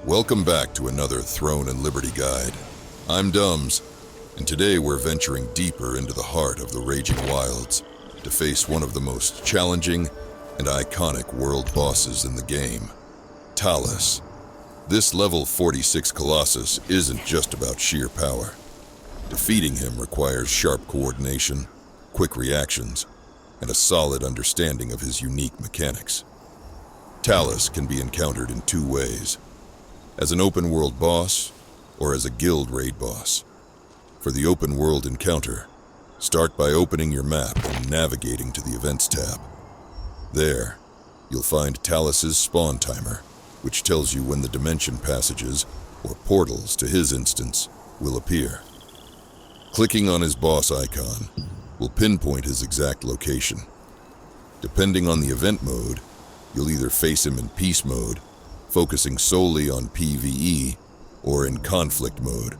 Welcome back to another Throne and Liberty guide. I'm Dums, and today we're venturing deeper into the heart of the raging wilds to face one of the most challenging and iconic world bosses in the game, Talus. This level 46 Colossus isn't just about sheer power. Defeating him requires sharp coordination, quick reactions, and a solid understanding of his unique mechanics. Talus can be encountered in two ways: as an open-world boss, or as a guild raid boss. For the open-world encounter, start by opening your map and navigating to the Events tab. There, you'll find Talus's spawn timer, which tells you when the dimension passages, or portals to his instance, will appear. Clicking on his boss icon will pinpoint his exact location. Depending on the event mode, you'll either face him in peace mode, focusing solely on PvE, or in conflict mode,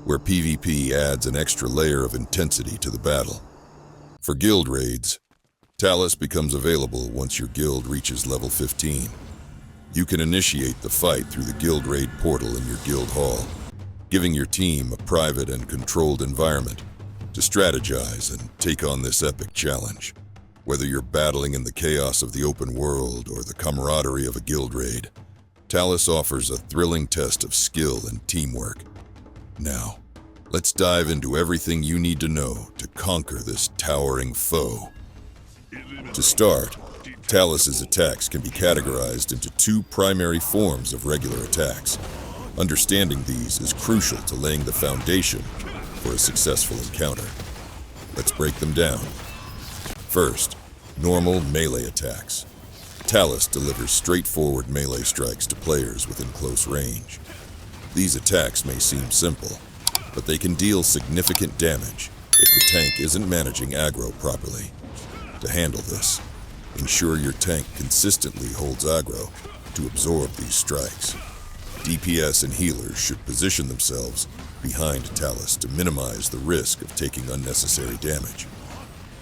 where PvP adds an extra layer of intensity to the battle. For guild raids, Talus becomes available once your guild reaches level 15. You can initiate the fight through the guild raid portal in your guild hall, giving your team a private and controlled environment to strategize and take on this epic challenge. Whether you're battling in the chaos of the open world or the camaraderie of a guild raid, Talus offers a thrilling test of skill and teamwork. Now, let's dive into everything you need to know to conquer this towering foe. To start, Talus's attacks can be categorized into two primary forms of regular attacks. Understanding these is crucial to laying the foundation for a successful encounter. Let's break them down. First, normal melee attacks. Talus delivers straightforward melee strikes to players within close range. These attacks may seem simple, but they can deal significant damage if the tank isn't managing aggro properly. To handle this, ensure your tank consistently holds aggro to absorb these strikes. DPS and healers should position themselves behind Talus to minimize the risk of taking unnecessary damage.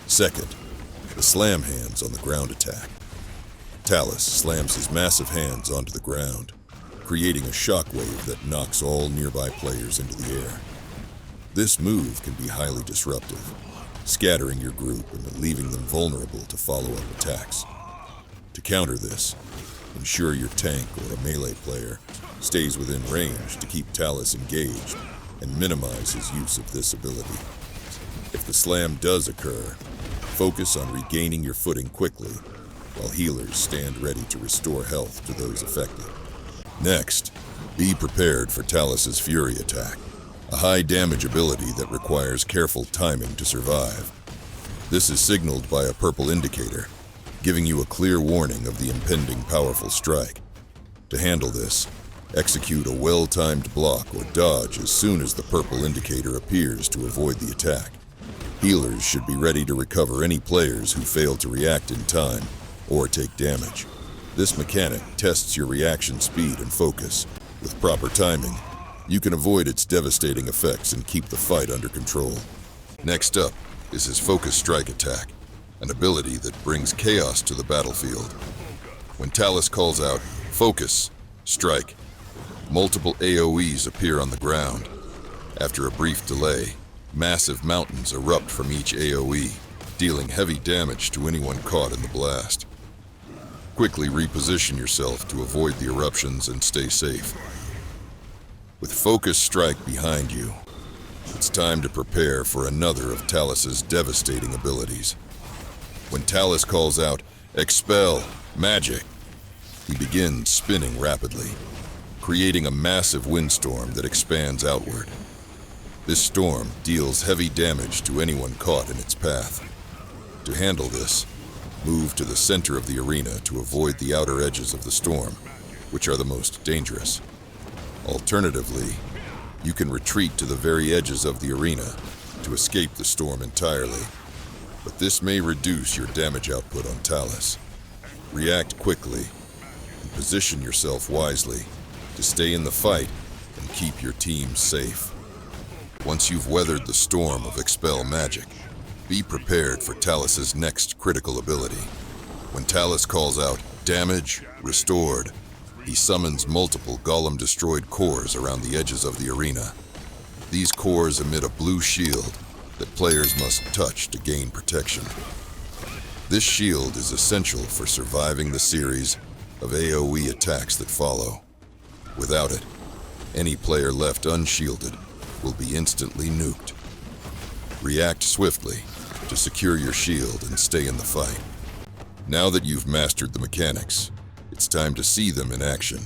Second, the slam hands on the ground attack. Talus slams his massive hands onto the ground, creating a shockwave that knocks all nearby players into the air. This move can be highly disruptive, scattering your group and leaving them vulnerable to follow-up attacks. To counter this, ensure your tank or a melee player stays within range to keep Talus engaged and minimize his use of this ability. If the slam does occur, focus on regaining your footing quickly, while healers stand ready to restore health to those affected. Next, be prepared for Talus's Fury attack, a high damage ability that requires careful timing to survive. This is signaled by a purple indicator, giving you a clear warning of the impending powerful strike. To handle this, execute a well-timed block or dodge as soon as the purple indicator appears to avoid the attack. Healers should be ready to recover any players who fail to react in time or take damage. This mechanic tests your reaction speed and focus. With proper timing, you can avoid its devastating effects and keep the fight under control. Next up is his Focus Strike attack, an ability that brings chaos to the battlefield. When Talus calls out, "Focus! Strike!" multiple AoEs appear on the ground. After a brief delay, massive mountains erupt from each AoE, dealing heavy damage to anyone caught in the blast. Quickly reposition yourself to avoid the eruptions and stay safe. With Focus Strike behind you, it's time to prepare for another of Talus's devastating abilities. When Talus calls out, "Expel! Magic!" he begins spinning rapidly, creating a massive windstorm that expands outward. This storm deals heavy damage to anyone caught in its path. To handle this, move to the center of the arena to avoid the outer edges of the storm, which are the most dangerous. Alternatively, you can retreat to the very edges of the arena to escape the storm entirely, but this may reduce your damage output on Talus. React quickly and position yourself wisely to stay in the fight and keep your team safe. Once you've weathered the storm of Expel magic, be prepared for Talus's next critical ability. When Talus calls out, "Damage restored," He summons multiple golem-destroyed cores around the edges of the arena. These cores emit a blue shield that players must touch to gain protection. This shield is essential for surviving the series of AoE attacks that follow. Without it, any player left unshielded will be instantly nuked. React swiftly to secure your shield and stay in the fight. Now that you've mastered the mechanics, it's time to see them in action.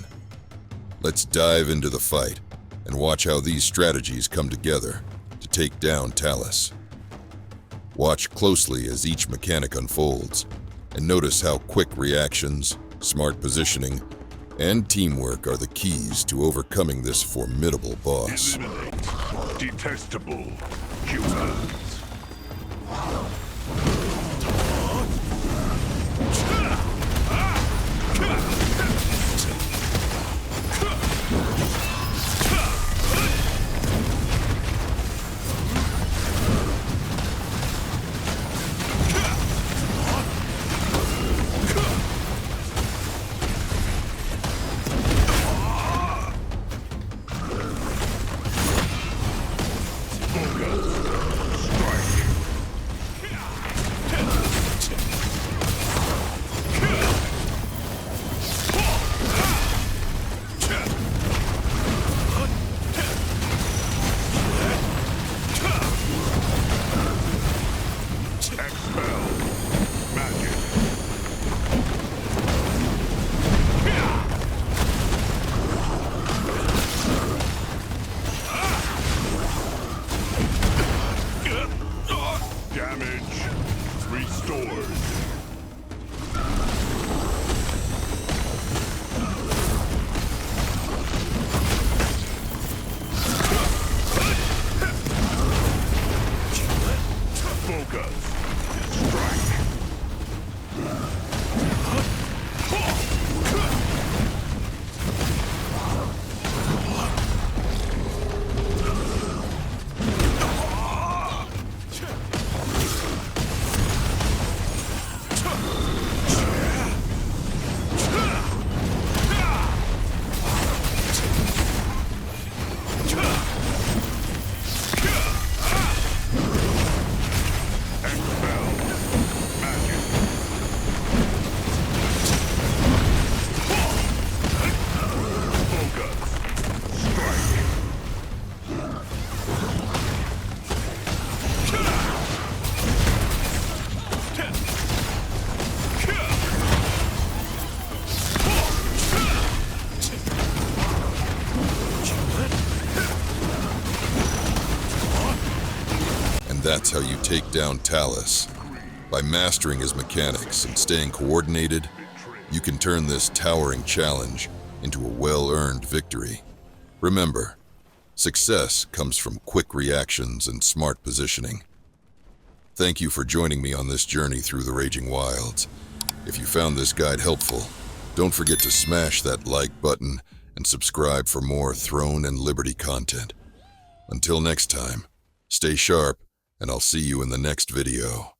Let's dive into the fight and watch how these strategies come together to take down Talus. Watch closely as each mechanic unfolds, and notice how quick reactions, smart positioning, and teamwork are the keys to overcoming this formidable boss. Eliminate detestable humans. Expel. Magic. Damage restored. Focus. That's how you take down Talus. By mastering his mechanics and staying coordinated, you can turn this towering challenge into a well-earned victory. Remember, success comes from quick reactions and smart positioning. Thank you for joining me on this journey through the Raging Wilds. If you found this guide helpful, don't forget to smash that like button and subscribe for more Throne and Liberty content. Until next time, stay sharp, and I'll see you in the next video.